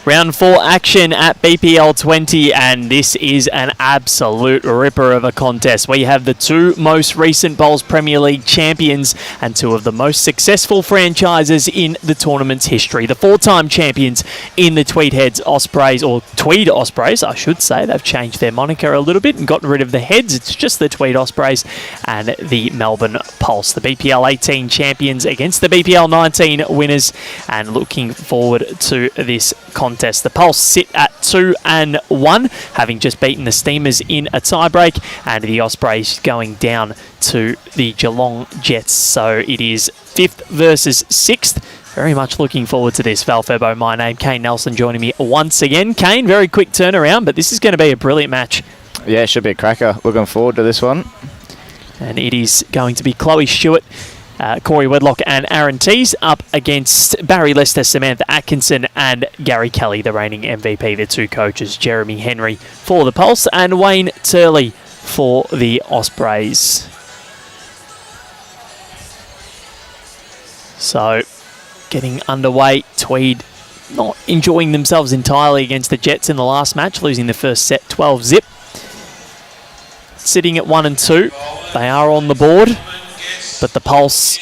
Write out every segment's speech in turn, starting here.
Round 4 action at BPL20, and this is an absolute ripper of a contest. We have the two most recent Bowls Premier League champions and two of the most successful franchises in the tournament's history. The four-time champions in the Tweed Ospreys, or Tweed Ospreys, I should say. They've changed their moniker a little bit and gotten rid of the heads. It's just the Tweed Ospreys and the Melbourne Pulse. The BPL18 champions against the BPL19 winners, and looking forward to this contest. The Pulse sit at 2-1, having just beaten the Steamers in a tiebreak, and the Ospreys going down to the Geelong Jets. So it is 5th versus 6th. Very much looking forward to this. Val Febo, my name. Kane Nelson joining me once again. Kane, very quick turnaround, but this is going to be a brilliant match. Yeah, it should be a cracker. Looking forward to this one. And it is going to be Chloe Stewart, Corey Wedlock and Aaron Tees up against Barry Lester, Samantha Atkinson and Gary Kelly, the reigning MVP. The two coaches, Jeremy Henry for the Pulse and Wayne Turley for the Ospreys. So, getting underway. Tweed not enjoying themselves entirely against the Jets in the last match, losing the first set 12-zip. Sitting at 1 and 2. They are on the board. But the Pulse,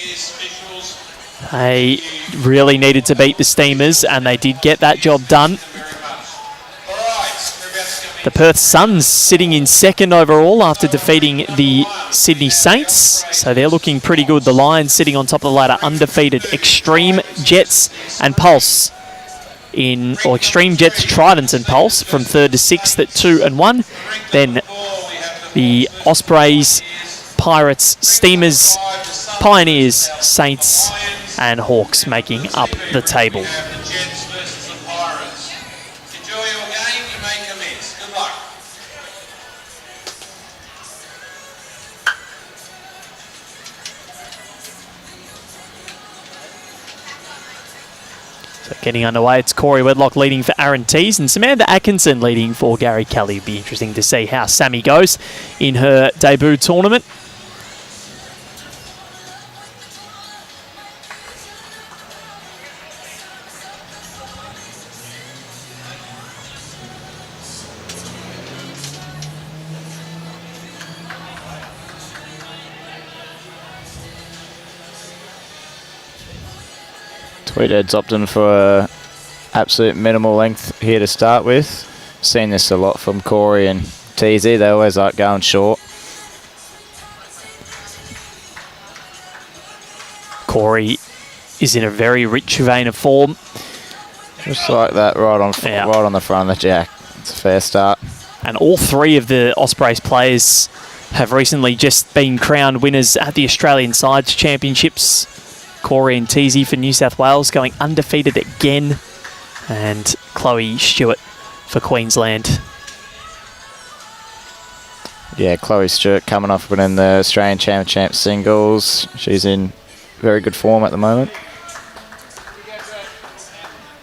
they really needed to beat the Steamers, and they did get that job done. The Perth Suns sitting in 2nd overall after defeating the Sydney Saints, so they're looking pretty good. The Lions sitting on top of the ladder, undefeated. Extreme Jets and Pulse Extreme Jets, Tridents and Pulse from 3rd to 6th at 2-1. Then the Ospreys, Pirates, Steamers, Pioneers, Saints and Hawks making up the table. So getting underway, it's Corey Wedlock leading for Aaron Tees and Samantha Atkinson leading for Gary Kelly. It'll be interesting to see how Sammy goes in her debut tournament. Tweedhead's opting for absolute minimal length here to start with. Seen this a lot from Corey and Teasy. They always like going short. Corey is in a very rich vein of form. Just like that, right on the front of the jack. It's a fair start. And all three of the Ospreys players have recently just been crowned winners at the Australian Sides Championships. Corey and Teasy for New South Wales going undefeated again, and Chloe Stewart for Queensland. Yeah, Chloe Stewart coming off winning the Australian Champ singles. She's in very good form at the moment.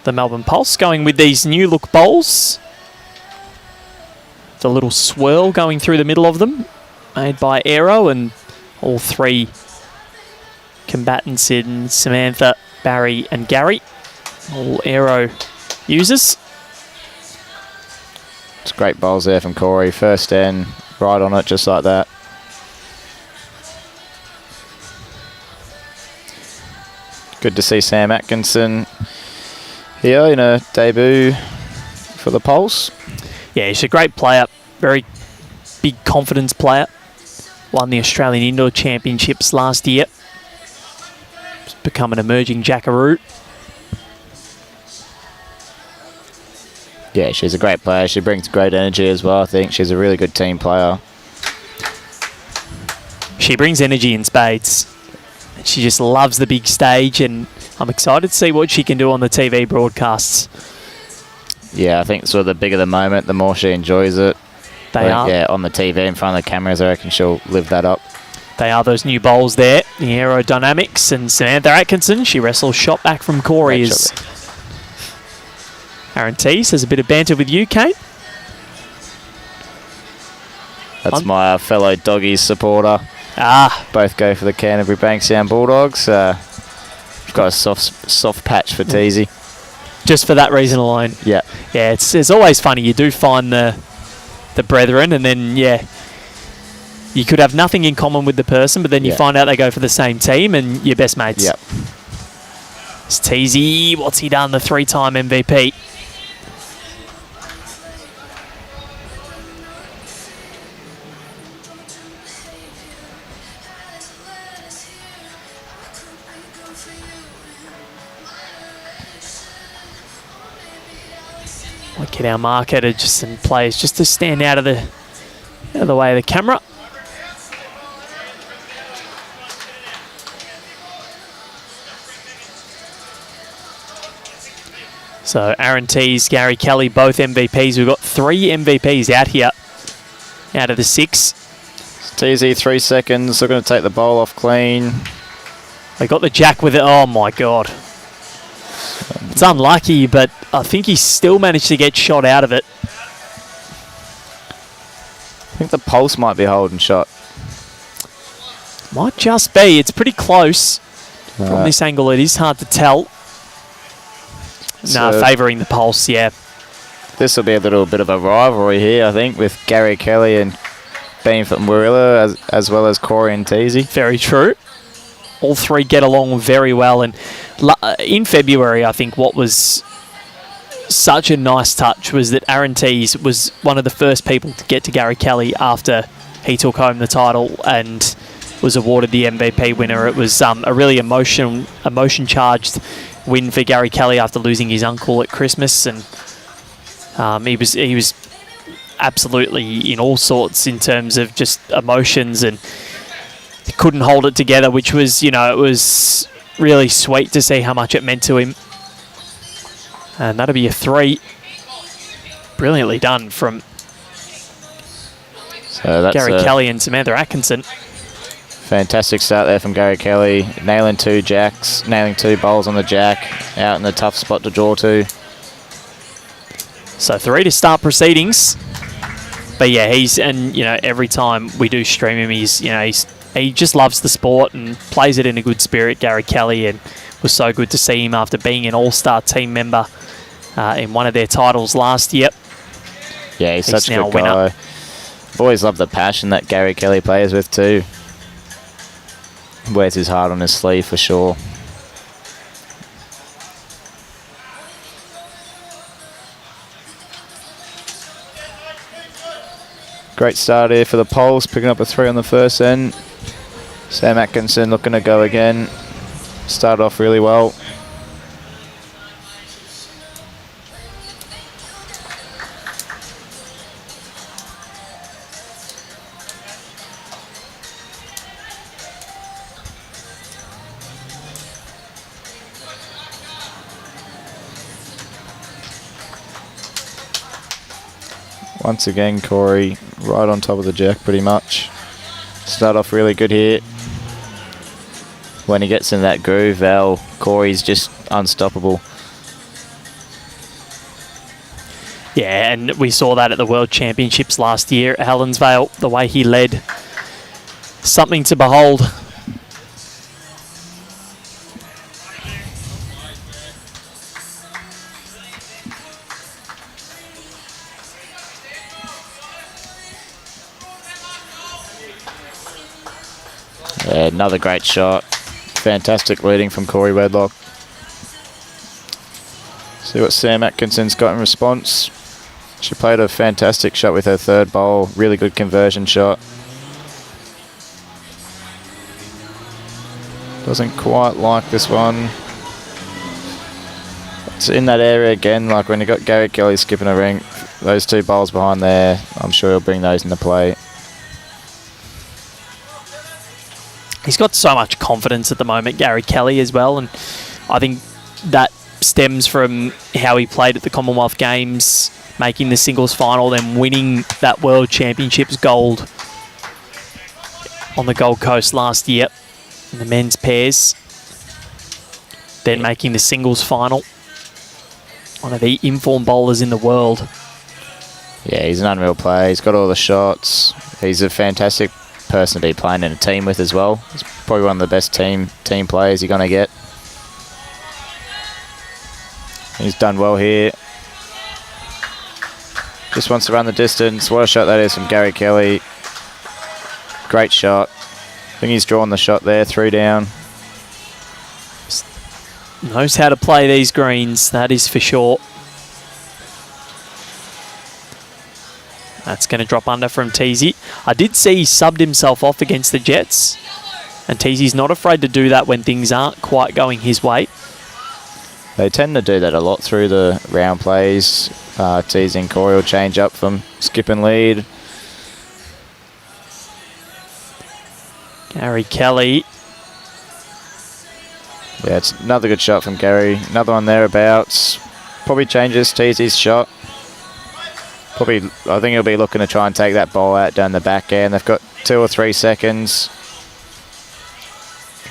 The Melbourne Pulse going with these new look bowls. The little swirl going through the middle of them, made by Aero, and all three combatants in Samantha, Barry and Gary, all Aero users. It's great bowls there from Corey. First end, right on it, just like that. Good to see Sam Atkinson here in a debut for the Pulse. Yeah, she's a great player, very big confidence player. Won the Australian Indoor Championships last year. Become an emerging jackaroo. Yeah, she's a great player. She brings great energy as well, I think. She's a really good team player. She brings energy in spades. She just loves the big stage, and I'm excited to see what she can do on the TV broadcasts. Yeah, I think sort of the bigger the moment, the more she enjoys it. They are. Yeah, on the TV in front of the cameras, I reckon she'll live that up. They are those new bowls there, the aerodynamics, and Samantha Atkinson, she wrestles shot back from Corey. As Aaron Tees has a bit of banter with you, Kate. That's my fellow Doggies supporter. Both go for the Canterbury Bankstown Bulldogs. Got a soft patch for Teasy. Just for that reason alone. Yeah. Yeah, it's always funny. You do find the brethren, and then, yeah, you could have nothing in common with the person, but then you find out they go for the same team and you're best mates. Yep. It's Teasy. What's he done? The 3-time MVP. Might get our marker to just some players just to stand out of the way of the camera. So Aaron Tees, Gary Kelly, both MVPs. We've got 3 MVPs out here, out of the 6. TZ 3 seconds. They're going to take the bowl off clean. They got the jack with it. Oh my God. It's unlucky, but I think he still managed to get shot out of it. I think the pulse might be holding shot. Might just be. It's pretty close. From this angle, it is hard to tell. No, favouring the pulse, yeah. This will be a little bit of a rivalry here, I think, with Gary Kelly and Bean from Warilla, as well as Corey and Teasy. Very true. All 3 get along very well. And in February, I think what was such a nice touch was that Aaron Tees was one of the first people to get to Gary Kelly after he took home the title and was awarded the MVP winner. It was a really emotion-charged win for Gary Kelly after losing his uncle at Christmas, and he was absolutely in all sorts in terms of just emotions, and he couldn't hold it together, which was, it was really sweet to see how much it meant to him. And that'll be a 3. Brilliantly done from Gary Kelly and Samantha Atkinson. Fantastic start there from Gary Kelly, nailing 2 jacks, nailing 2 bowls on the jack, out in the tough spot to draw to. So 3 to start proceedings. But yeah, every time we do stream him, he just loves the sport and plays it in a good spirit, Gary Kelly, and was so good to see him after being an all-star team member in one of their titles last year. Yeah, he's such a good guy. I've always loved the passion that Gary Kelly plays with too. Wears his heart on his sleeve for sure. Great start here for the Poles, picking up a 3 on the first end. Sam Atkinson looking to go again. Started off really well. Once again, Corey right on top of the jack pretty much. Start off really good here. When he gets in that groove, Corey's just unstoppable. Yeah, and we saw that at the World Championships last year at Helensvale, the way he led. Something to behold. Yeah, another great shot. Fantastic leading from Corey Wedlock. See what Sam Atkinson's got in response. She played a fantastic shot with her 3rd bowl. Really good conversion shot. Doesn't quite like this one. It's in that area again, like when you got Gary Kelly skipping a ring. Those 2 bowls behind there, I'm sure he'll bring those into play. He's got so much confidence at the moment, Gary Kelly, as well, and I think that stems from how he played at the Commonwealth Games, making the singles final, then winning that World Championships gold on the Gold Coast last year in the men's pairs, then making the singles final. One of the informed bowlers in the world. Yeah, he's an unreal player. He's got all the shots. He's a fantastic person to be playing in a team with as well. He's probably one of the best team players you're going to get. He's done well here. Just wants to run the distance. What a shot that is from Gary Kelly. Great shot. I think he's drawn the shot there, 3 down. Knows how to play these greens, that is for sure. That's going to drop under from Teasy. I did see he subbed himself off against the Jets, and Teasy's not afraid to do that when things aren't quite going his way. They tend to do that a lot through the round plays. Teasy and Corey will change up from skip and lead. Gary Kelly. Yeah, it's another good shot from Gary. Another one thereabouts. Probably changes Teasy's shot. Probably, I think he'll be looking to try and take that ball out down the back end. They've got 2 or 3 seconds.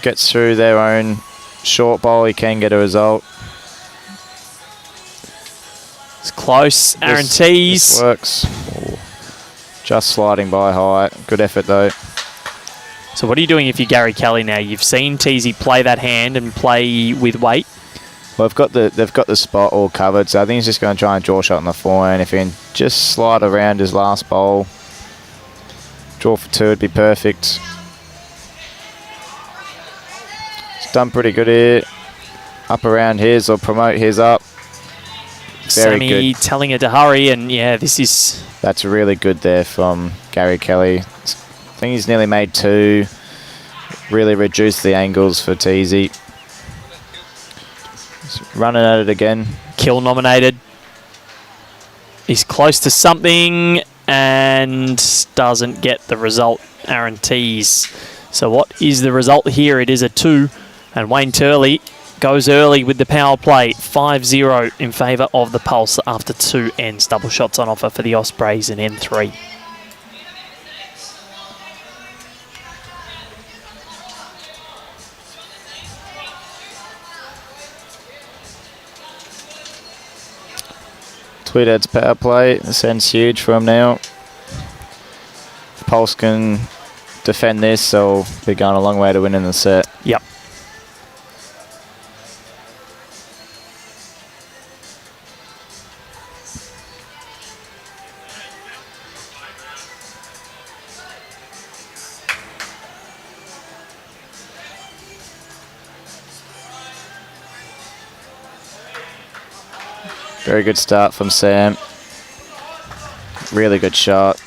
Gets through their own short ball, he can get a result. It's close. Aaron Tees. This works. Ooh. Just sliding by high. Good effort though. So what are you doing if you're Gary Kelly now? You've seen Teasy play that hand and play with weight. Well, they've got the spot all covered, so I think he's just going to try and draw a shot on the forehand. If he can just slide around his last bowl, draw for 2 would be perfect. It's done pretty good here. Up around his or promote his up. Very Sammy good. telling it to hurry, and yeah, this is... That's really good there from Gary Kelly. I think he's nearly made 2. Really reduced the angles for Teasy. He's running at it again. Kill nominated. He's close to something and doesn't get the result. Aaron Tees. So what is the result here? It is a 2, and Wayne Turley goes early with the power play. 5-0 in favour of the Pulse after 2 ends. Double shots on offer for the Ospreys in N3. Tweed adds power play. This end's huge for him now. If Pulse can defend this, they'll be going a long way to winning the set. Yep. Very good start from Sam. Really good shot.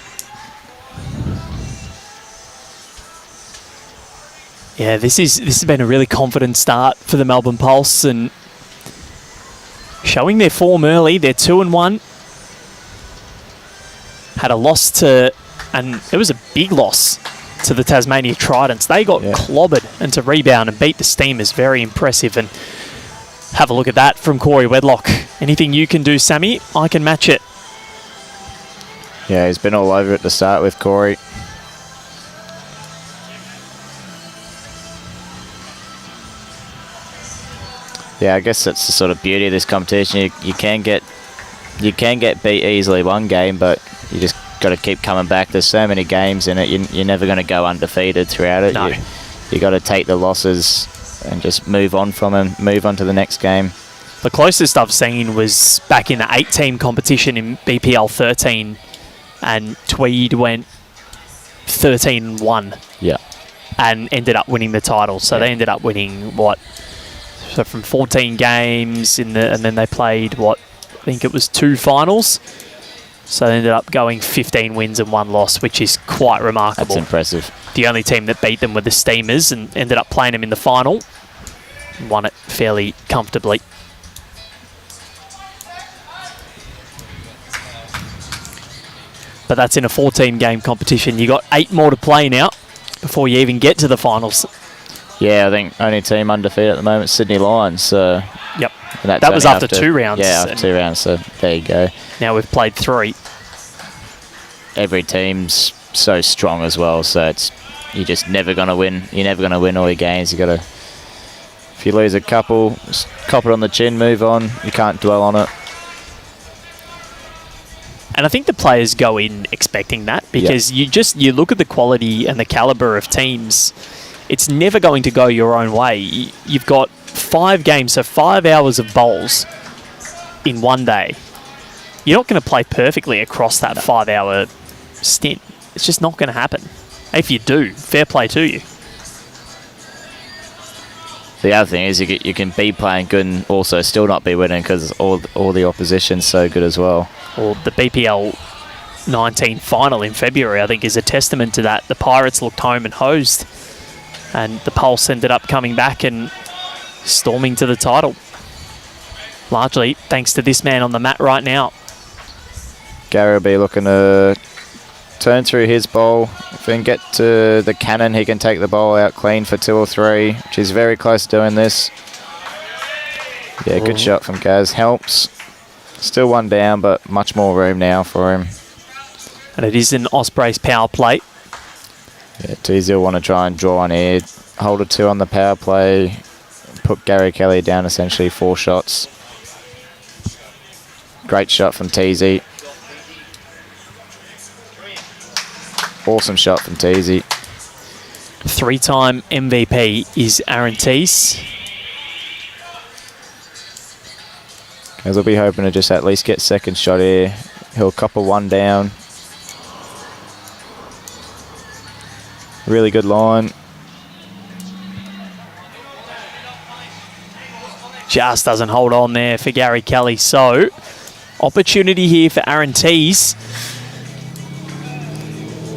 Yeah, this has been a really confident start for the Melbourne Pulse, and showing their form early. They're 2-1. Had a loss to, and it was a big loss to the Tasmania Tridents. They got clobbered, and to rebound and beat the Steamers, very impressive. And have a look at that from Corey Wedlock. Anything you can do, Sammy, I can match it. Yeah, he's been all over it to start with, Corey. Yeah, I guess that's the sort of beauty of this competition. You can get beat easily one game, but you just got to keep coming back. There's so many games in it. You're never going to go undefeated throughout it. No. You got to take the losses and just move on from them, move on to the next game. The closest I've seen was back in the 8-team competition in BPL20, and Tweed went 13-1. Yeah. And ended up winning the title. So they ended up winning what? So from 14 games and then they played what? I think it was 2 finals. So they ended up going 15 wins and 1 loss, which is quite remarkable. That's impressive. The only team that beat them were the Steamers and ended up playing them in the final. Won it fairly comfortably. But that's in a 14-game competition. You got 8 more to play now before you even get to the finals. Yeah, I think only team undefeated at the moment, Sydney Lions. Yep. That was after 2 rounds. Yeah, after 2 rounds, so there you go. Now we've played 3. Every team's so strong as well, so you're just never going to win. You're never going to win all your games. You got to, if you lose a couple, just cop it on the chin, move on. You can't dwell on it. And I think the players go in expecting that, because you look at the quality and the caliber of teams. It's never going to go your own way. You've got 5 games, so 5 hours of bowls. in one day, you're not going to play perfectly across that 5-hour stint. It's just not going to happen. If you do, fair play to you. The other thing is you can be playing good and also still not be winning because all the opposition's so good as well. Or the BPL19 final in February, I think, is a testament to that. The Pirates looked home and hosed, and the Pulse ended up coming back and storming to the title. Largely thanks to this man on the mat right now. Gary will be looking to turn through his bowl. If he can get to the cannon, he can take the bowl out clean for 2 or 3, which is very close to doing this. Yeah, good shot from Gaz. Helps. Still one down, but much more room now for him. And it is an Ospreys power play. Yeah, Teasy will want to try and draw on here. Hold a 2 on the power play. Put Gary Kelly down essentially 4 shots. Great shot from Teasy. Awesome shot from Teasy. 3-time MVP is Aaron Teese. As we'll be hoping to just at least get second shot here. He'll couple 1 down. Really good line. Just doesn't hold on there for Gary Kelly. So, opportunity here for Aaron Teese.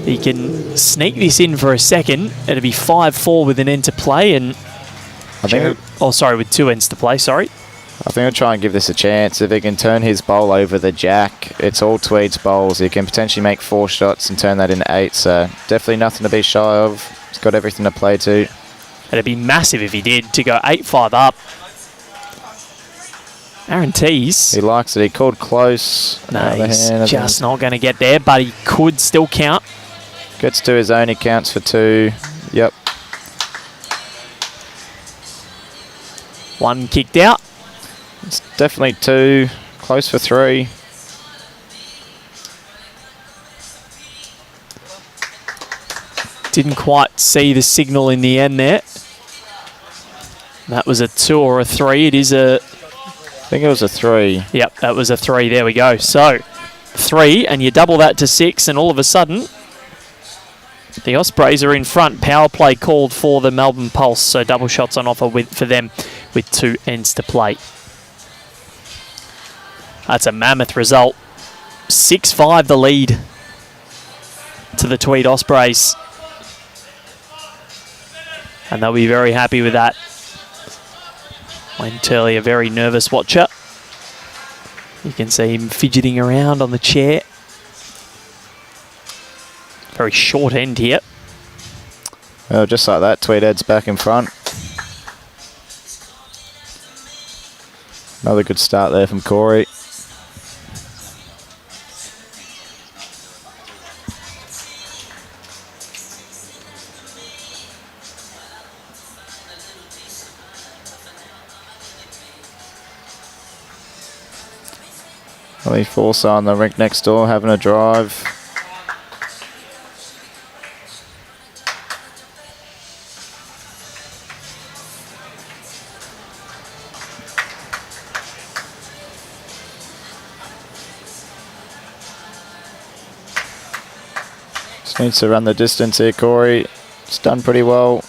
He can sneak this in for a second. It'll be 5-4 with an end to play, and with 2 ends to play. Sorry. I think he'll try and give this a chance. If he can turn his bowl over the jack, it's all Tweed's bowls. He can potentially make 4 shots and turn that into 8. So definitely nothing to be shy of. He's got everything to play to. It'd be massive if he did to go 8-5 up. Aaron Teese. He likes it. He called close. No, he's just not going to get there, but he could still count. Gets to his own. He counts for 2. Yep. 1 kicked out. It's definitely 2. Close for 3. Didn't quite see the signal in the end there. That was a 2 or a 3. It is a... I think it was a 3. Yep, that was a 3. There we go. So, 3, and you double that to 6, and all of a sudden, the Ospreys are in front. Power play called for the Melbourne Pulse, so double shots on offer for them with 2 ends to play. That's a mammoth result. 6-5 the lead to the Tweed Ospreys. And they'll be very happy with that. Wayne Turley, a very nervous watcher. You can see him fidgeting around on the chair. Very short end here. Well, just like that, Tweed heads back in front. Another good start there from Corey. Lee Forsyth on the rink next door, having a drive. Just needs to run the distance here, Corey. It's done pretty well.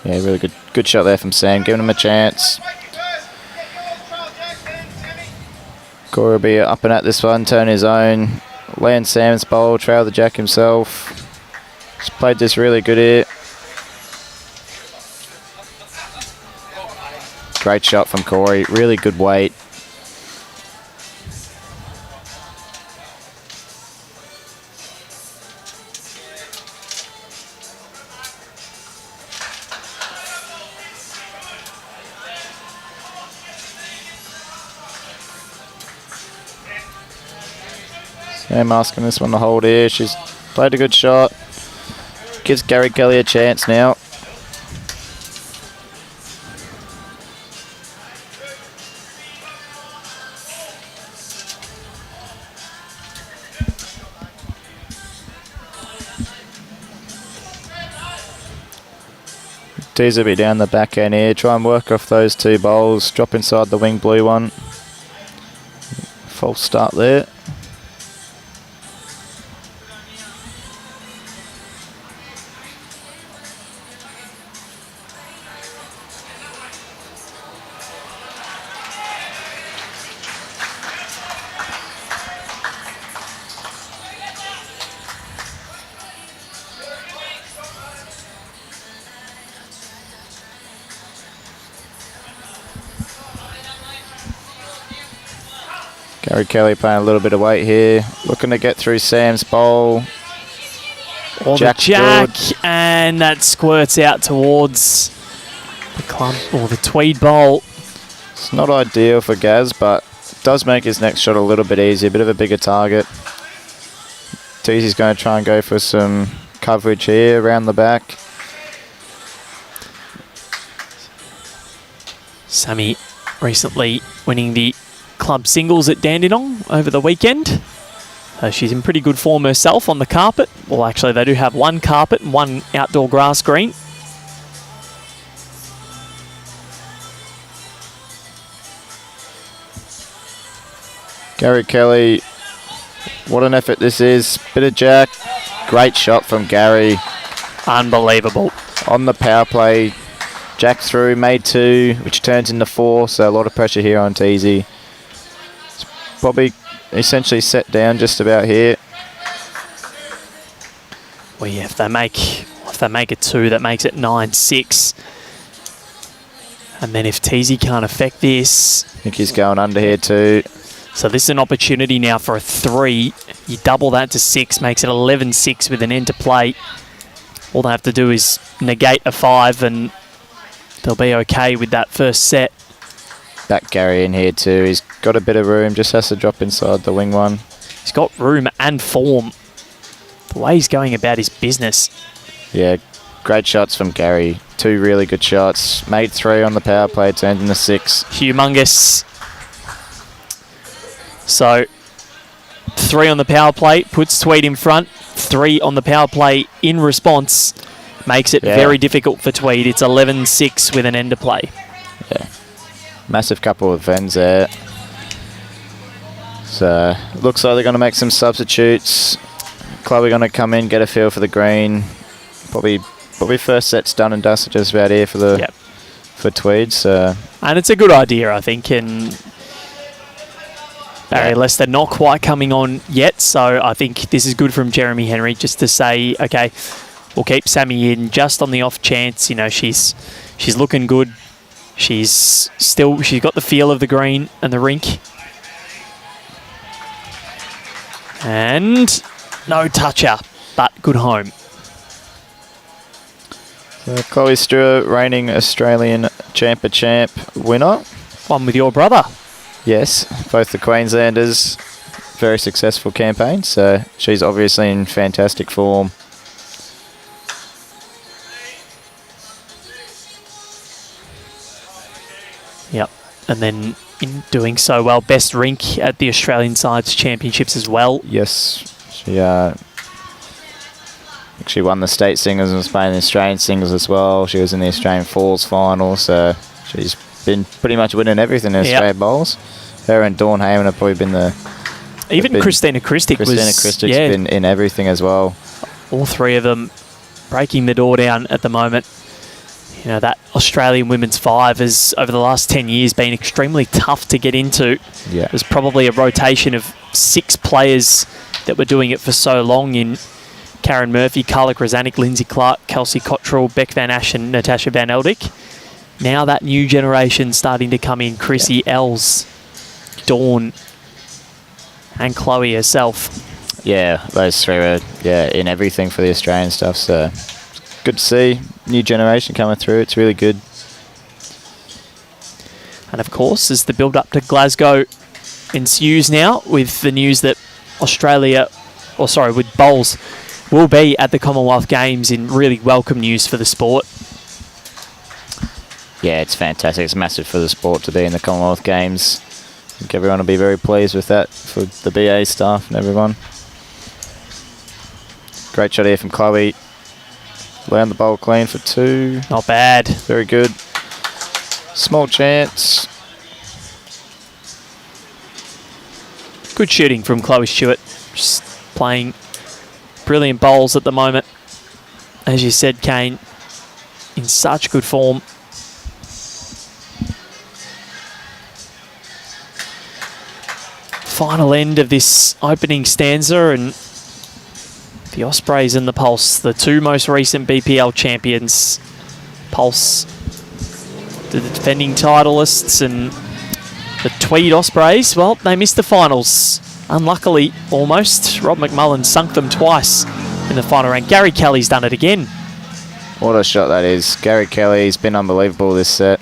Yeah, really good shot there from Sam, giving him a chance. Corey will be up and at this one, turn his own. Land Sam's bowl, trail the jack himself. He's played this really good here. Great shot from Corey, really good weight. Sam asking this one to hold here. She's played a good shot. Gives Gary Kelly a chance now. Tease a bit down the back end here. Try and work off those two bowls. Drop inside the wing blue one. False start there. Gary Kelly playing a little bit of weight here. Looking to get through Sam's bowl. Or the jack, and that squirts out towards the club or the Tweed bowl. It's not ideal for Gaz, but does make his next shot a little bit easier. A bit of a bigger target. Teasy's going to try and go for some coverage here around the back. Sammy recently winning the club singles at Dandenong over the weekend. She's in pretty good form herself on the carpet. Well, actually, they do have one carpet and one outdoor grass green. Gary Kelly, what an effort this is. Bit of jack. Great shot from Gary. Unbelievable. On the power play, jack through, made 2, which turns into 4, so a lot of pressure here on Teasy. It's probably essentially set down just about here. Well, yeah, if they make a 2, that makes it 9-6. And then if Teasy can't affect this, I think he's going under here too. So this is an opportunity now for a 3. You double that to 6, makes it 11-6 with an end to play. All they have to do is negate a 5 and they'll be okay with that first set. Back Gary in here too. He's got a bit of room, just has to drop inside the wing one. He's got room and form. The way he's going about his business. Yeah, great shots from Gary. 2 really good shots. Made 3 on the power play, turned into 6. Humongous. So 3 on the power play, puts Tweed in front. 3 on the power play in response. Makes it very difficult for Tweed. It's 11-6 with an end to play. Yeah. Massive couple of ends there. So, looks like they're going to make some substitutes. Club are going to come in, get a feel for the green. Probably first set's done and dusted just about here for the for Tweed. So. And it's a good idea, I think. And Barry Lester not quite coming on yet, so I think this is good from Jeremy Henry just to say, okay, we'll keep Sammy in just on the off chance. You know, she's looking good. She's got the feel of the green and the rink. And no toucher, but good home. So Chloe Stewart, reigning Australian champ winner. One with your brother. Yes, both the Queenslanders. Very successful campaign, so she's obviously in fantastic form. Yep, and then in doing so well, best rink at the Australian Sides Championships as well. Yes, she actually won the state singles and was playing the Australian singles as well. She was in the Australian Falls final, so she's been pretty much winning everything in Australian bowls. Her and Dawn Heyman have probably been the... Even Christina Christick's been in everything as well. All 3 of them breaking the door down at the moment. You know, that Australian women's 5 has, over the last 10 years, been extremely tough to get into. Yeah. There's probably a rotation of 6 players that were doing it for so long in Karen Murphy, Carla Krasanik, Lindsay Clark, Kelsey Cottrell, Beck Van Ash and Natasha Van Eldick. Now that new generation starting to come in. Chrissy, Els, Dawn and Chloe herself. Yeah, those 3 are in everything for the Australian stuff, so good to see. New generation coming through. It's really good. And of course, as the build-up to Glasgow ensues now with the news that with bowls will be at the Commonwealth Games, in really welcome news for the sport. Yeah, it's fantastic. It's massive for the sport to be in the Commonwealth Games. I think everyone will be very pleased with that for the BA staff and everyone. Great shot here from Chloe. Land the bowl clean for 2. Not bad. Very good. Small chance. Good shooting from Chloe Stewart. Just playing brilliant bowls at the moment. As you said, Kane, in such good form. Final end of this opening stanza, and the Ospreys and the Pulse, the 2 most recent BPL champions. Pulse, the defending titleists, and the Tweed Ospreys, well, they missed the finals. Unluckily, almost. Rob McMullen sunk them twice in the final round. Gary Kelly's done it again. What a shot that is. Gary Kelly's been unbelievable this set.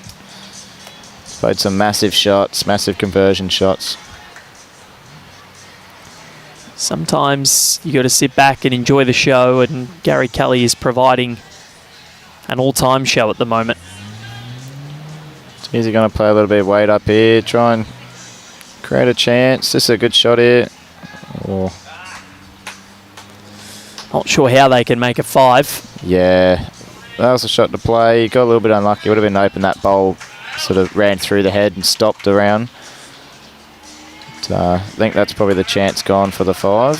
Played some massive shots, massive conversion shots. Sometimes you got to sit back and enjoy the show, and Gary Kelly is providing an all-time show at the moment. Is he going to play a little bit of weight up here, try and create a chance? This is a good shot here. Oh. Not sure how they can make a 5. Yeah, that was a shot to play. Got a little bit unlucky. Would have been open. That bowl sort of ran through the head and stopped around. I think that's probably the chance gone for the 5.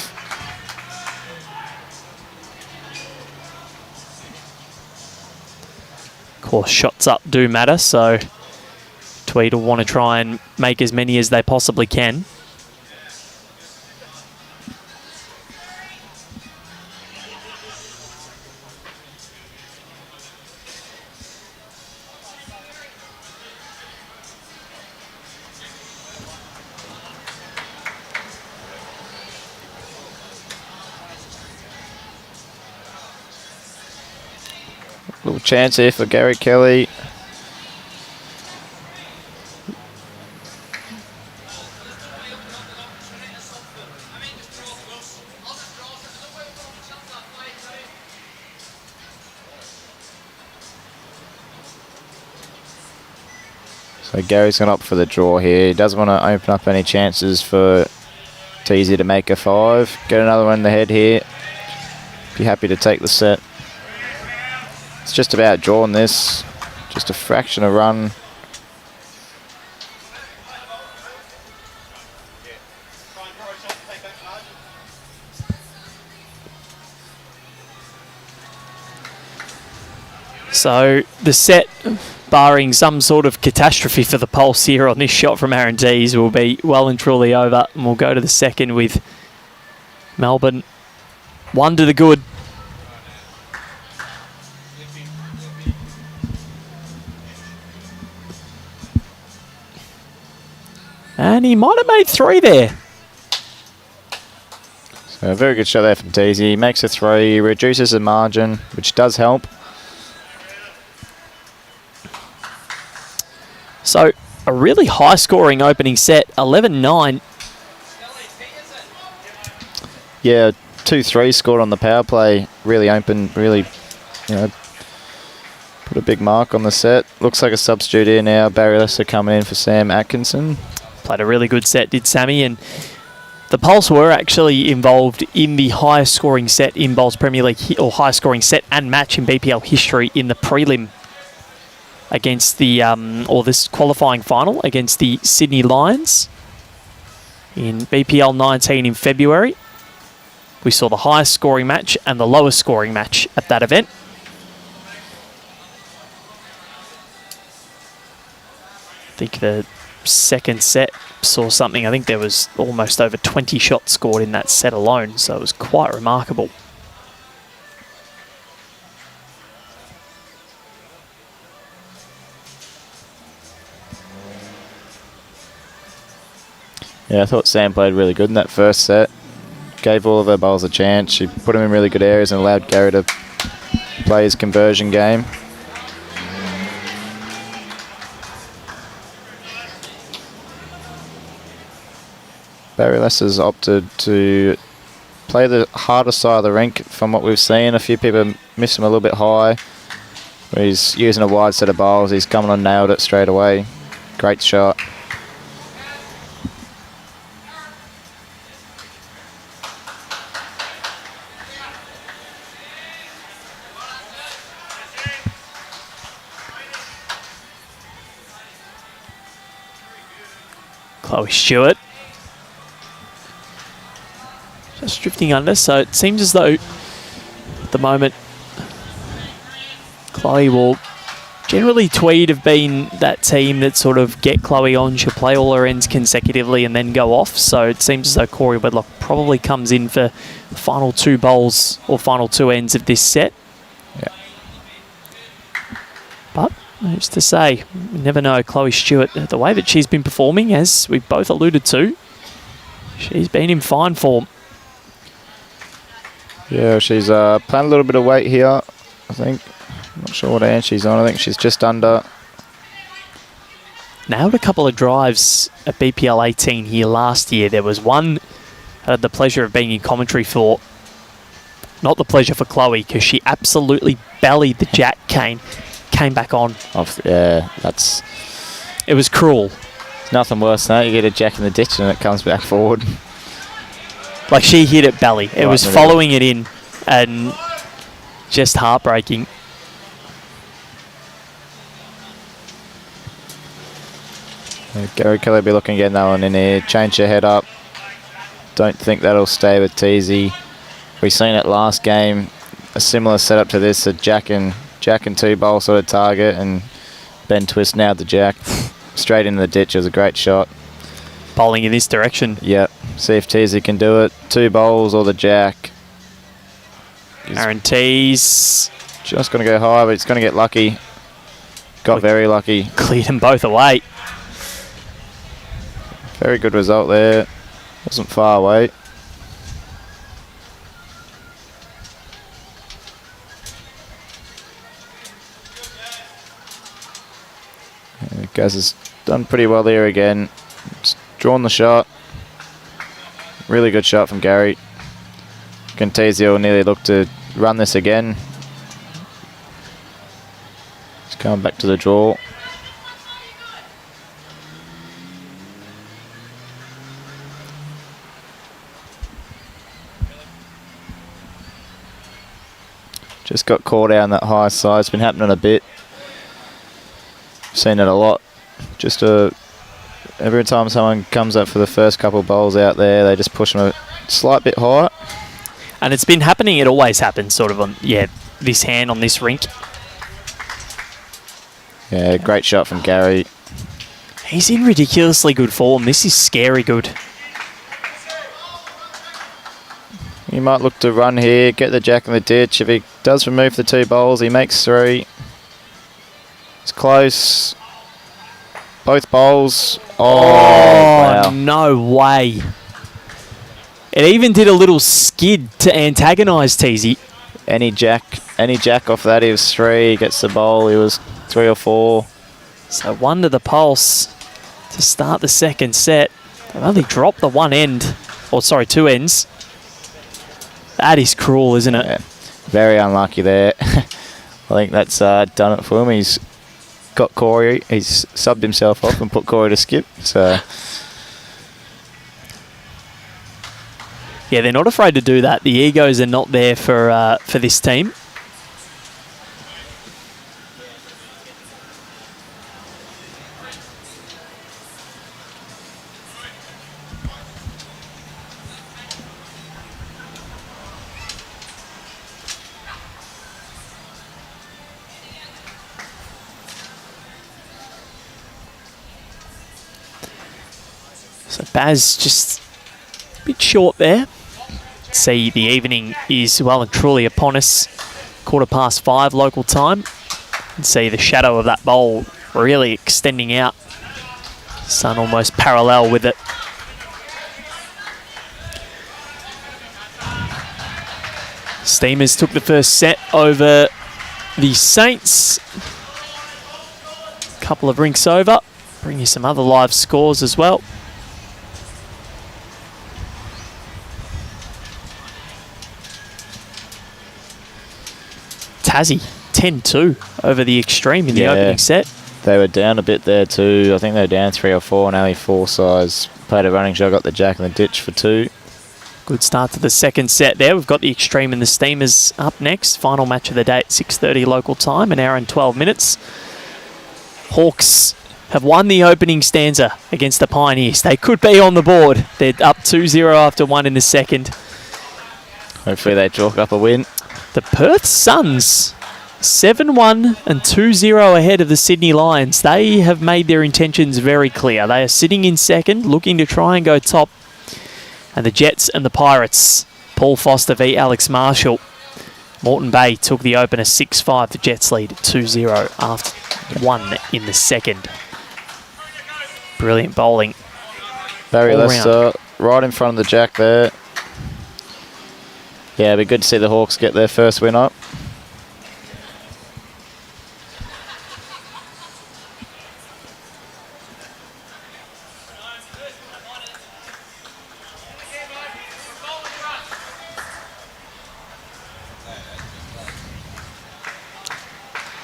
Of course, shots up do matter, so Tweed will want to try and make as many as they possibly can. Little chance here for Gary Kelly. So Gary's going to opt for the draw here. He doesn't want to open up any chances for Teasy to make a 5. Get another one in the head here. Be happy to take the set. It's just about drawing this. Just a fraction of run. So the set, barring some sort of catastrophe for the Pulse here on this shot from Aaron Dees, will be well and truly over. And we'll go to the second with Melbourne 1 to the good. And he might have made 3 there. So a very good shot there from Teasy. He makes a 3, reduces the margin, which does help. So a really high-scoring opening set, 11-9. Yeah, 2-3 scored on the power play. Really open, really, put a big mark on the set. Looks like a substitute here now. Barry Lesser coming in for Sam Atkinson. Played a really good set, did Sammy, and the Pulse were actually involved in the highest scoring set in Bowls Premier League, or highest scoring set and match in BPL history in the prelim against the, or this qualifying final against the Sydney Lions in BPL 19 in February. We saw the highest scoring match and the lowest scoring match at that event. I think the second set saw something. I think there was almost over 20 shots scored in that set alone, so it was quite remarkable. Yeah, I thought Sam played really good in that first set. Gave all of her bowls a chance. She put them in really good areas and allowed Gary to play his conversion game. Barry Lesser's opted to play the harder side of the rink from what we've seen. A few people miss him a little bit high. He's using a wide set of bowls. He's coming on, nailed it straight away. Great shot. Chloe Stewart. Just drifting under, so it seems as though at the moment Chloe will... Generally, Tweed have been that team that sort of get Chloe on. She'll play all her ends consecutively and then go off. So it seems as though Corey Wedlock probably comes in for the final 2 bowls or final 2 ends of this set. Yeah. But who's to say? We never know. Chloe Stewart, the way that she's been performing, as we both alluded to, she's been in fine form. Yeah, she's playing a little bit of weight here, I think. Not sure what hand she's on. I think she's just under. Nailed a couple of drives at BPL18 here last year. There was one I had the pleasure of being in commentary for. Not the pleasure for Chloe, because she absolutely bellied the jack cane. Came back on. Yeah, that's... It was cruel. It's nothing worse than that. You get a jack in the ditch and it comes back forward. Like, she hit it belly. It was following it in and just heartbreaking. Gary Kelly will be looking again that one in here. Change her head up. Don't think that'll stay with Teasy. We seen it last game. A similar setup to this. A jack and 2 bowl sort of target, and Ben Twist nailed the jack straight into the ditch. It was a great shot. Bowling in this direction. Yep. See if Teasy can do it. 2 bowls or the jack. Aaron Tees. Just going to go high, but it's going to get lucky. Got very lucky. Cleared them both away. Very good result there. Wasn't far away. Gaz has done pretty well there again. Just drawn the shot. Really good shot from Gary. Contesio nearly looked to run this again. Just coming back to the draw. Just got caught out on that high side. It's been happening a bit. Seen it a lot. Just every time someone comes up for the first couple of bowls out there, they just push them a slight bit higher. And it's been happening. It always happens sort of on, this hand on this rink. Yeah, great shot from Gary. He's in ridiculously good form. This is scary good. He might look to run here, get the jack in the ditch. If he does remove the 2 bowls, he makes 3. It's close. Both bowls. Oh, wow. No way. It even did a little skid to antagonise Teasy. Any jack off that, he was 3. He gets the bowl, he was 3 or 4. So 1 to the pulse to start the second set. They've only dropped the 1 end. Or sorry, 2 ends. That is cruel, isn't it? Yeah. Very unlucky there. I think that's done it for him. He's got Corey. He's subbed himself off and put Corey to skip. So yeah, they're not afraid to do that. The egos are not there for this team. So Baz just a bit short there. See, the evening is well and truly upon us. 5:15 local time. And see the shadow of that bowl really extending out. Sun almost parallel with it. Steamers took the first set over the Saints. Couple of rinks over. Bring you some other live scores as well. Tassie 10-2 over the Extreme in the opening set. They were down a bit there too. I think they were down 3 or 4 and only 4 size. Played a running shot, got the jack in the ditch for 2. Good start to the second set there. We've got the Extreme and the Steamers up next. Final match of the day at 6:30 local time, an hour and 12 minutes. Hawks have won the opening stanza against the Pioneers. They could be on the board. They're up 2-0 after 1 in the second. Hopefully they chalk up a win. The Perth Suns, 7-1 and 2-0 ahead of the Sydney Lions. They have made their intentions very clear. They are sitting in second, looking to try and go top. And the Jets and the Pirates, Paul Foster v Alex Marshall. Moreton Bay took the opener 6-5. The Jets lead 2-0 after 1 in the second. Brilliant bowling. Barry all Lester round. right in front of the jack there. Yeah, it'd be good to see the Hawks get their first win up.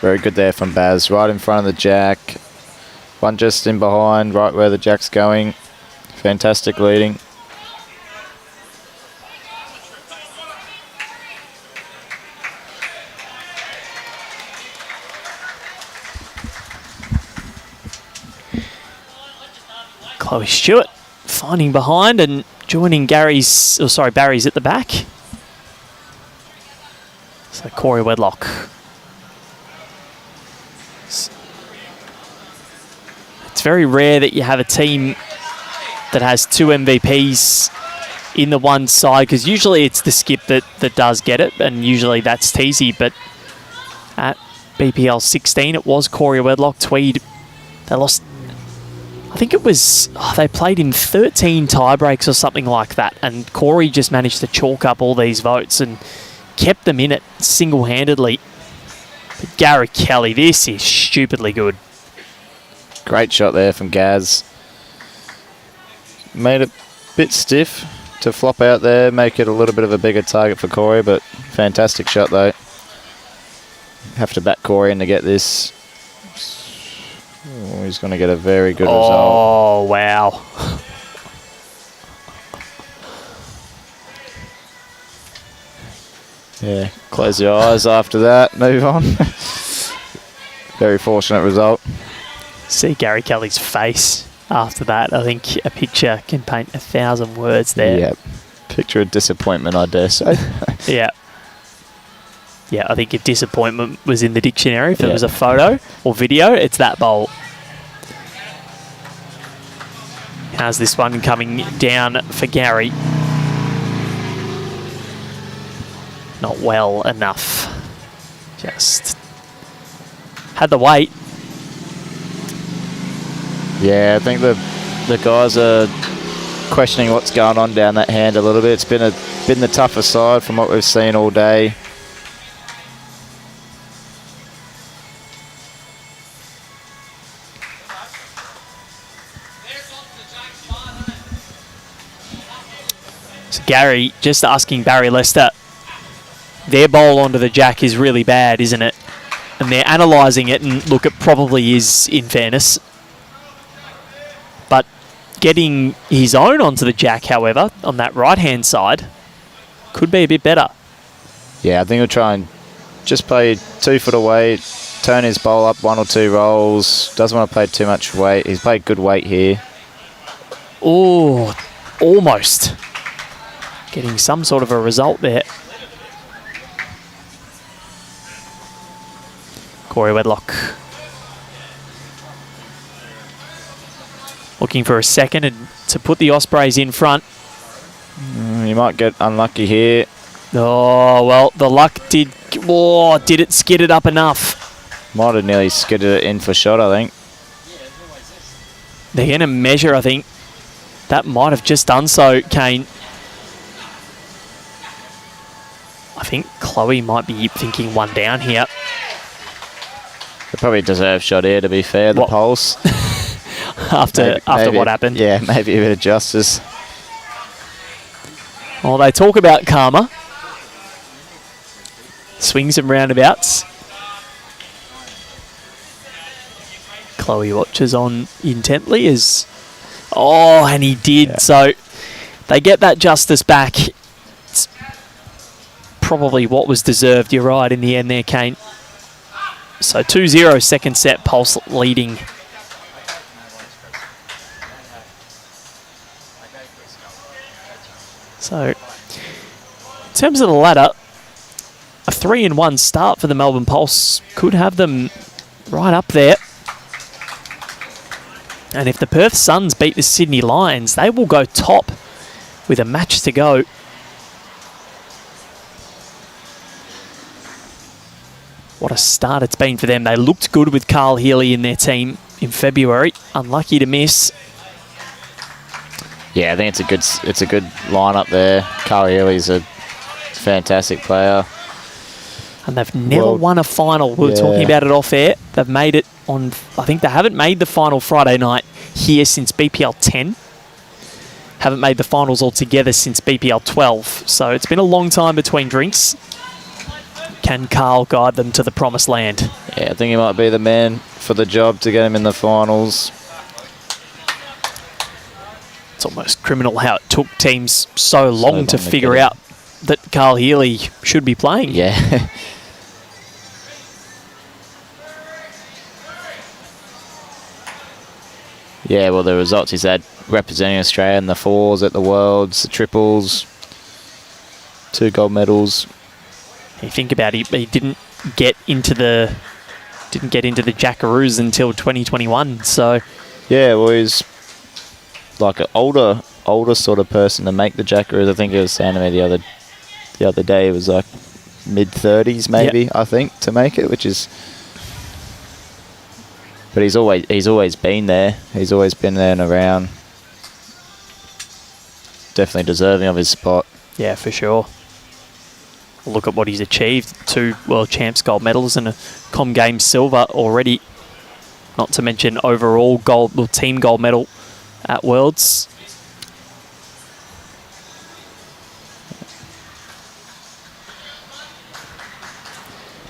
Very good there from Baz, right in front of the jack. One just in behind, right where the jack's going. Fantastic leading. Chloe Stewart finding behind and joining Barry's at the back. So Corey Wedlock. It's very rare that you have a team that has 2 MVPs in the one side, because usually it's the skip that does get it, and usually that's Teasy, but at BPL 16 it was Corey Wedlock. Tweed, they lost, I think it was, they played in 13 tie breaks or something like that, and Corey just managed to chalk up all these votes and kept them in it single-handedly. But Gary Kelly, this is stupidly good. Great shot there from Gaz. Made it a bit stiff to flop out there, make it a little bit of a bigger target for Corey, but fantastic shot though. Have to back Corey in to get this. Oh, he's going to get a very good result. Oh, wow. Yeah, close your eyes after that, move on. Very fortunate result. See Gary Kelly's face after that. I think a picture can paint 1,000 words there. Yeah, picture of disappointment, I dare say. Yeah. Yeah, I think if disappointment was in the dictionary, if it was a photo or video, it's that bowl. How's this one coming down for Gary? Not well enough. Just had the weight. Yeah, I think the guys are questioning what's going on down that hand a little bit. It's been the tougher side from what we've seen all day. So Gary, just asking Barry Lester, their bowl onto the jack is really bad, isn't it? And they're analysing it, and look, it probably is, in fairness. But getting his own onto the jack, however, on that right-hand side, could be a bit better. Yeah, I think he'll try and just play 2 foot away, turn his bowl up 1 or 2 rolls. Doesn't want to play too much weight. He's played good weight here. Oh, almost. Getting some sort of a result there. Corey Wedlock. Looking for a second and to put the Ospreys in front. You might get unlucky here. Oh, well, the luck did it skid it up enough? Might have nearly skidded it in for shot, I think. They're going to measure, I think. That might have just done so, Kane. I think Chloe might be thinking one down here. They probably deserve shot here, to be fair, the Pulse. after what happened. Yeah, maybe a bit of justice. Well, they talk about karma. Swings and roundabouts. Chloe watches on intently as... Oh, and he did. Yeah. So they get that justice back. It's probably what was deserved. You're right in the end there, Kane. So 2-0 second set, Pulse leading So, in terms of the ladder, a 3-1 start for the Melbourne Pulse could have them right up there. And if the Perth Suns beat the Sydney Lions, they will go top with a match to go. What a start it's been for them. They looked good with Carl Healy in their team in February. Unlucky to miss. Yeah, I think it's a good lineup there. Carl Healy's a fantastic player. And they've never won a final. We were talking about it off air. They've made it on, I think they haven't made the final Friday night here since BPL 10. Haven't made the finals altogether since BPL 12. So it's been a long time between drinks. Can Carl guide them to the promised land? Yeah, I think he might be the man for the job to get him in the finals. It's almost criminal how it took teams so long to figure out that Carl Healy should be playing. Yeah. Yeah, well, the results he's had representing Australia in the fours at the Worlds, the triples, 2 gold medals. You think about it, he didn't get into the Jackaroos until 2021. So yeah, well, he's like an older sort of person to make the Jackaroos. I think he was saying to me the other day it was like mid-30s maybe. Yep. I think, to make it, which is. But he's always been there. He's always been there and around. Definitely deserving of his spot. Yeah, for sure. Look at what he's achieved. 2 World Champs gold medals and a Com Games silver already. Not to mention overall team gold medal at Worlds.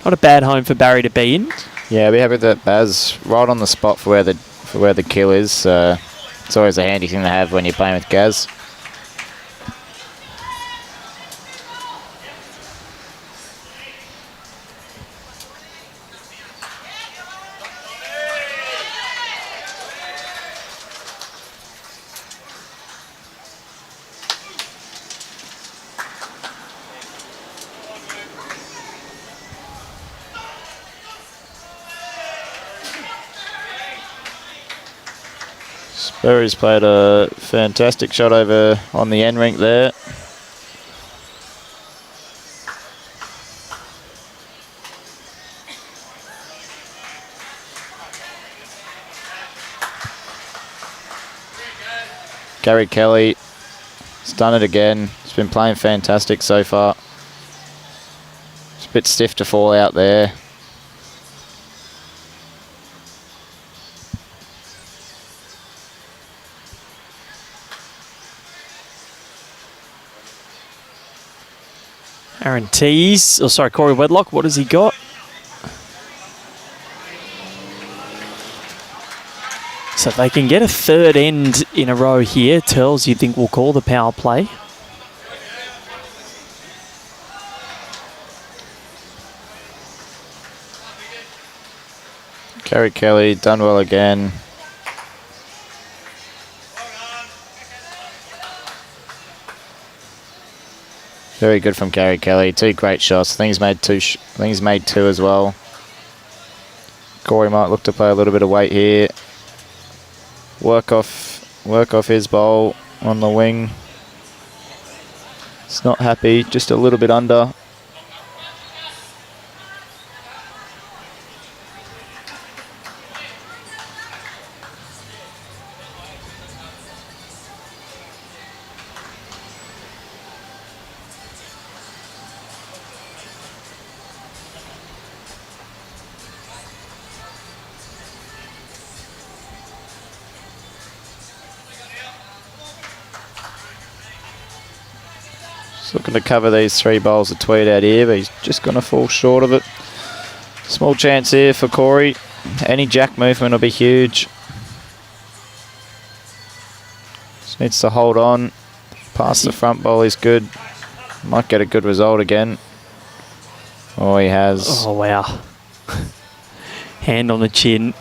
Not a bad home for Barry to be in. Yeah, we have that Baz right on the spot for where the kill is. It's always a handy thing to have when you're playing with Gaz. Berry's played a fantastic shot over on the end rink there. Gary Kelly has done it again. He's been playing fantastic so far. It's a bit stiff to fall out there. Aaron Tees, Corey Wedlock, what has he got? So if they can get a 3rd end in a row here, Turles, you think will call the power play? Gary Kelly done well again. Very good from Gary Kelly. 2 great shots. I think he's made 2 as well. Corey might look to play a little bit of weight here. Work off his bowl on the wing. It's not happy, just a little bit under. He's looking to cover these 3 bowls of Tweed out here, but he's just going to fall short of it. Small chance here for Corey. Any jack movement will be huge. Just needs to hold on. Past the front bowl is good. Might get a good result again. Oh, he has. Oh, wow. Hand on the chin.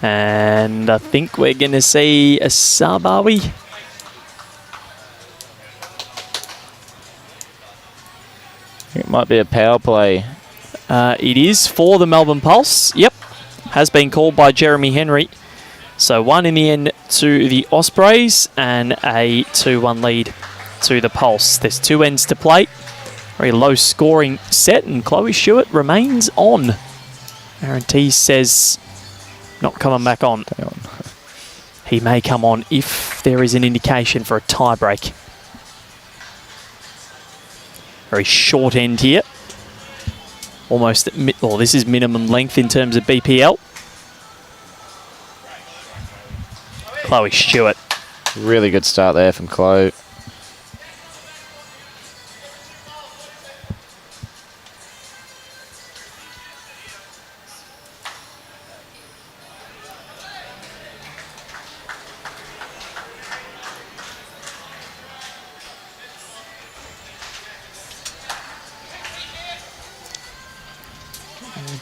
And I think we're going to see a sub, are we? It might be a power play. It is for the Melbourne Pulse. Yep, has been called by Jeremy Henry. So 1 in the end to the Ospreys and a 2-1 lead to the Pulse. There's 2 ends to play. Very low scoring set, and Chloe Stewart remains on. Aaron Tees says not coming back on. He may come on if there is an indication for a tie break. Very short end here. Almost at this is minimum length in terms of BPL. Chloe Stewart. Really good start there from Chloe.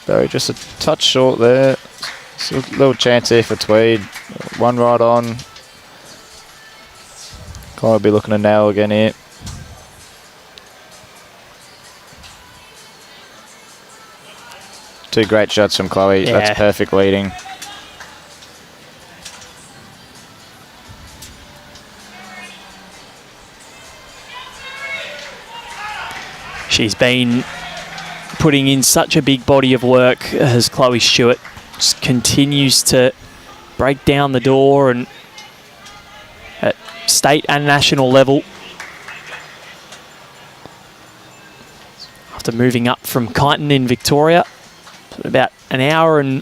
Barry just a touch short there. So a little chance here for Tweed. 1 right on. Chloe will be looking to nail again here. Two great shots from Chloe. Yeah. That's perfect leading. She's been putting in such a big body of work as Chloe Stewart just continues to break down the door, and at state and national level. After moving up from Kyneton in Victoria, about an hour and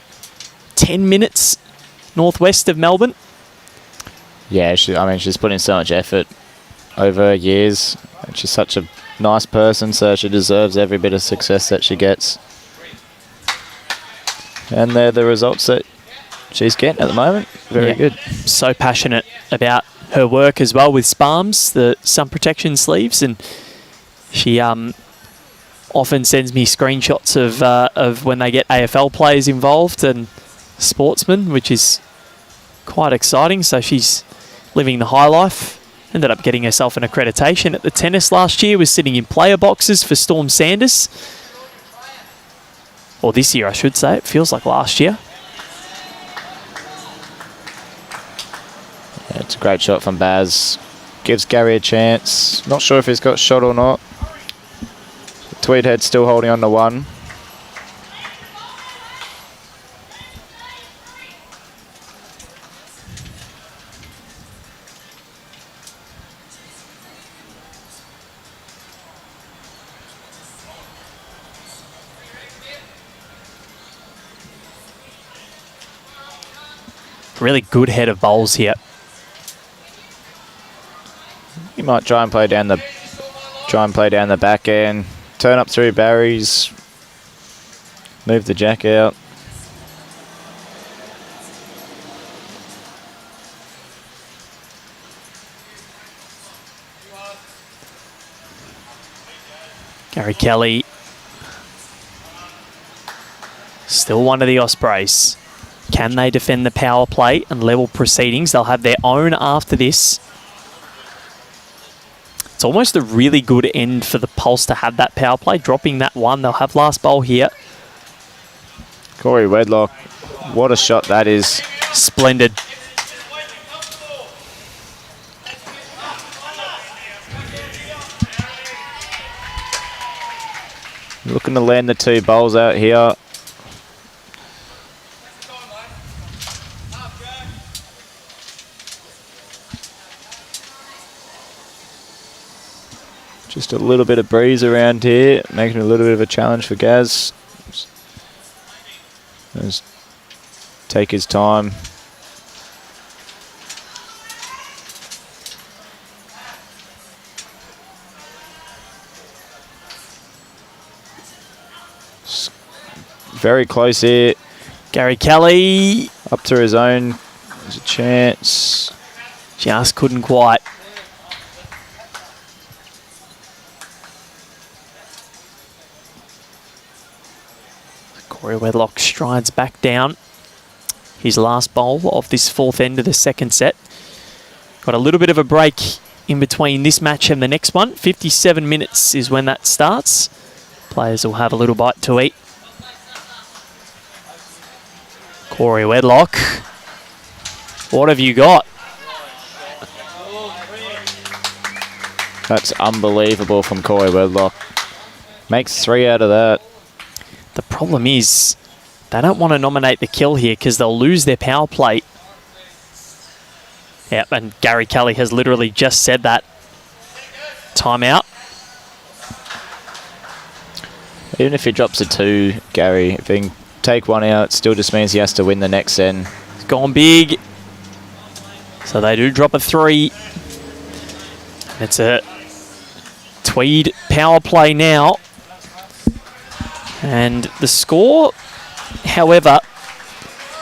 10 minutes northwest of Melbourne. Yeah, she's put in so much effort over years. And she's such a nice person, so she deserves every bit of success that she gets. And they're the results that she's getting at the moment. Very good. So passionate about her work as well with SPARMS, the sun protection sleeves, and she often sends me screenshots of when they get AFL players involved and sportsmen, which is quite exciting. So she's living the high life. Ended up getting herself an accreditation at the tennis last year, was sitting in player boxes for Storm Sanders. Or this year, I should say. It feels like last year. Yeah, it's a great shot from Baz. Gives Gary a chance. Not sure if he's got shot or not. Tweedhead still holding on to 1. Really good head of bowls here. He might try and play down the back end. Turn up through Barry's. Move the jack out. Gary Kelly. Still one of the Ospreys. Can they defend the power play and level proceedings? They'll have their own after this. It's almost a really good end for the Pulse to have that power play. Dropping that 1, they'll have last bowl here. Corey Wedlock, what a shot that is. Splendid. Looking to land the 2 bowls out here. Just a little bit of breeze around here, making it a little bit of a challenge for Gaz. Just take his time. Very close here. Gary Kelly. Up to his own. There's a chance. Just couldn't quite. Corey Wedlock strides back down. His last bowl of this 4th end of the 2nd set. Got a little bit of a break in between this match and the next one. 57 minutes is when that starts. Players will have a little bite to eat. Corey Wedlock. What have you got? That's unbelievable from Corey Wedlock. Makes 3 out of that. The problem is they don't want to nominate the kill here because they'll lose their power play. Yep, and Gary Kelly has literally just said that. Timeout. Even if he drops a 2, Gary, if he can take 1 out, it still just means he has to win the next end. It's gone big. So they do drop a 3. It's a Tweed power play now. And the score, however,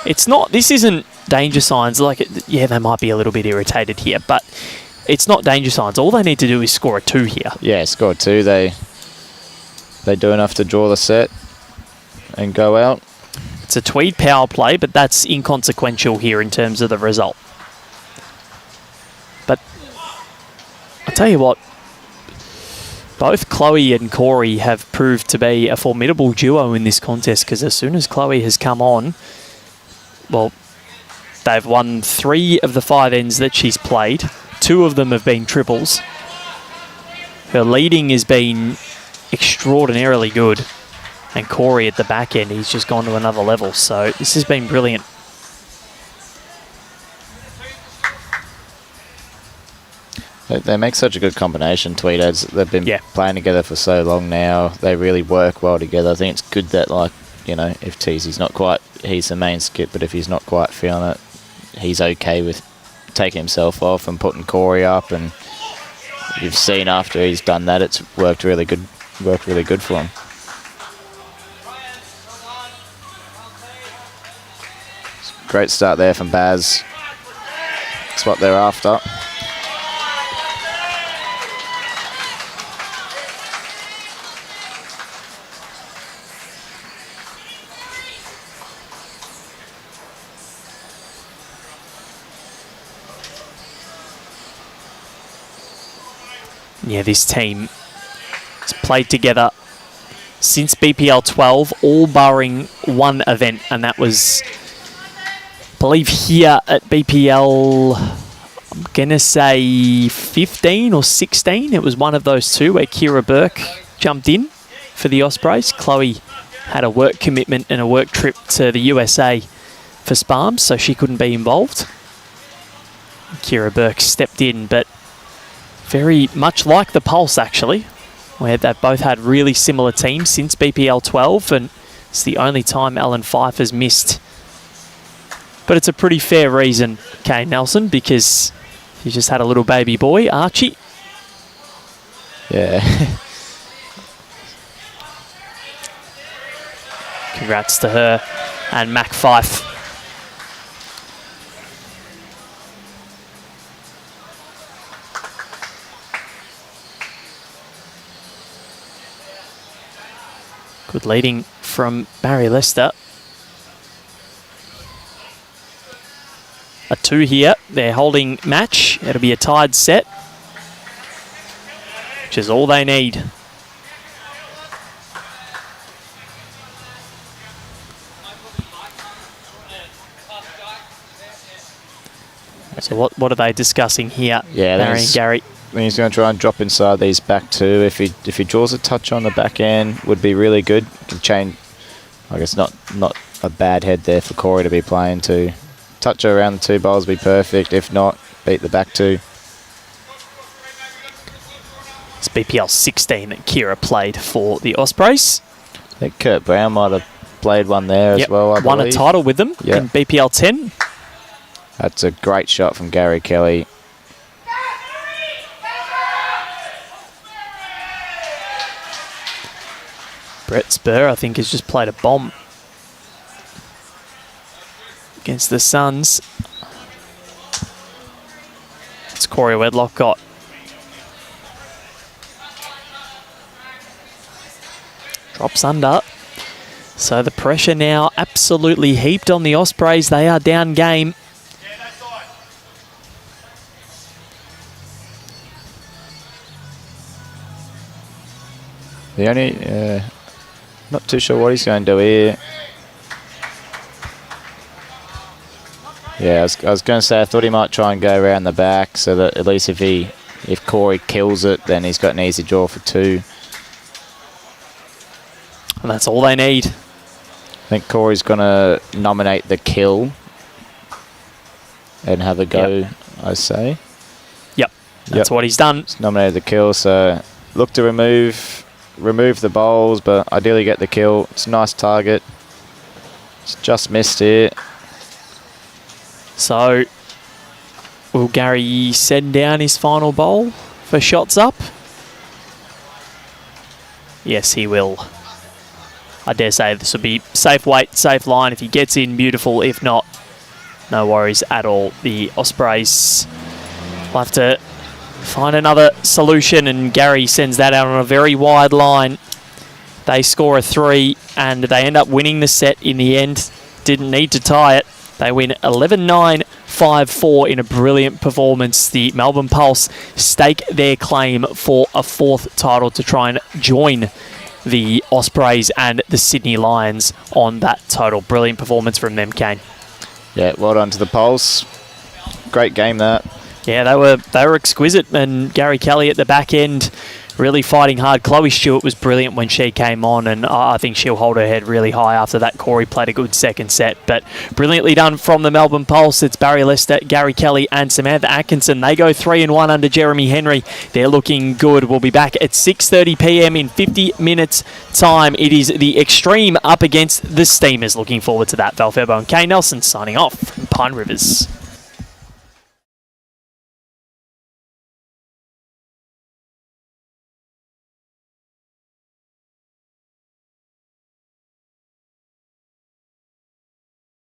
it's not, this isn't danger signs. Like, yeah, they might be a little bit irritated here, but it's not danger signs. All they need to do is score a 2 here. Yeah, score 2. They do enough to draw the set and go out. It's a Tweed power play, but that's inconsequential here in terms of the result. But I'll tell you what, both Chloe and Corey have proved to be a formidable duo in this contest, because as soon as Chloe has come on, well, they've won 3 of the 5 ends that she's played. 2 of them have been triples. Her leading has been extraordinarily good. And Corey at the back end, he's just gone to another level. So this has been brilliant. They make such a good combination, Tweedheads. They've been playing together for so long now. They really work well together. I think it's good that, like, you know, if Teesy's not quite, he's the main skip, but if he's not quite feeling it, he's okay with taking himself off and putting Corey up. And you've seen after he's done that, it's worked really good. Worked really good for him. Great start there from Baz. That's what they're after. Yeah, this team has played together since BPL12, all barring one event, and that was, I believe, here at BPL, I'm going to say 15 or 16. It was one of those 2 where Kira Burke jumped in for the Ospreys. Chloe had a work commitment and a work trip to the USA for Sparms, so she couldn't be involved. Kira Burke stepped in, but very much like the Pulse, actually, where they've both had really similar teams since BPL12, and it's the only time Alan Fife has missed. But it's a pretty fair reason, Kane Nelson, because he just had a little baby boy, Archie. Yeah. Congrats to her and Mac Fife. Good leading from Barry Lester. A 2 here. They're holding match. It'll be a tied set, which is all they need. So what are they discussing here, Barry and Gary? I think he's going to try and drop inside these back 2. If he draws a touch on the back end, would be really good. Can change. I guess not a bad head there for Corey to be playing to. Touch her around the 2 bowls would be perfect. If not, beat the back 2. It's BPL 16 that Kira played for the Ospreys. I think Kurt Brown might have played one there as well, I won believe. a title with them in BPL 10. That's a great shot from Gary Kelly. Brett Spur, I think, has just played a bomb against the Suns. It's Corey Wedlock got. Drops under. So the pressure now absolutely heaped on the Ospreys. They are down game. The only Not too sure what he's going to do here. Yeah, I was going to say I thought he might try and go around the back so that at least if Corey kills it, then he's got an easy draw for 2. And that's all they need. I think Corey's going to nominate the kill and have a go, I say. Yep, that's what he's done. He's nominated the kill, so look to remove the bowls, but ideally get the kill. It's a nice target. It's just missed here. So, will Gary send down his final bowl for shots up? Yes, he will. I dare say this will be safe weight, safe line. If he gets in, beautiful. If not, no worries at all. The Ospreys will have to find another solution, and Gary sends that out on a very wide line. They score a 3, and they end up winning the set in the end. Didn't need to tie it. They win 11-9, 5-4 in a brilliant performance. The Melbourne Pulse stake their claim for a 4th title to try and join the Ospreys and the Sydney Lions on that total. Brilliant performance from them, Kane. Yeah, well done to the Pulse. Great game, that. Yeah, they were exquisite, and Gary Kelly at the back end really fighting hard. Chloe Stewart was brilliant when she came on, and I think she'll hold her head really high after that. Corey played a good second set, but brilliantly done from the Melbourne Pulse. It's Barry Lester, Gary Kelly and Samantha Atkinson. They go 3-1 under Jeremy Henry. They're looking good. We'll be back at 6:30 p.m. in 50 minutes time. It is the Extreme up against the Steamers. Looking forward to that. Val Febo and Kay Nelson signing off from Pine Rivers.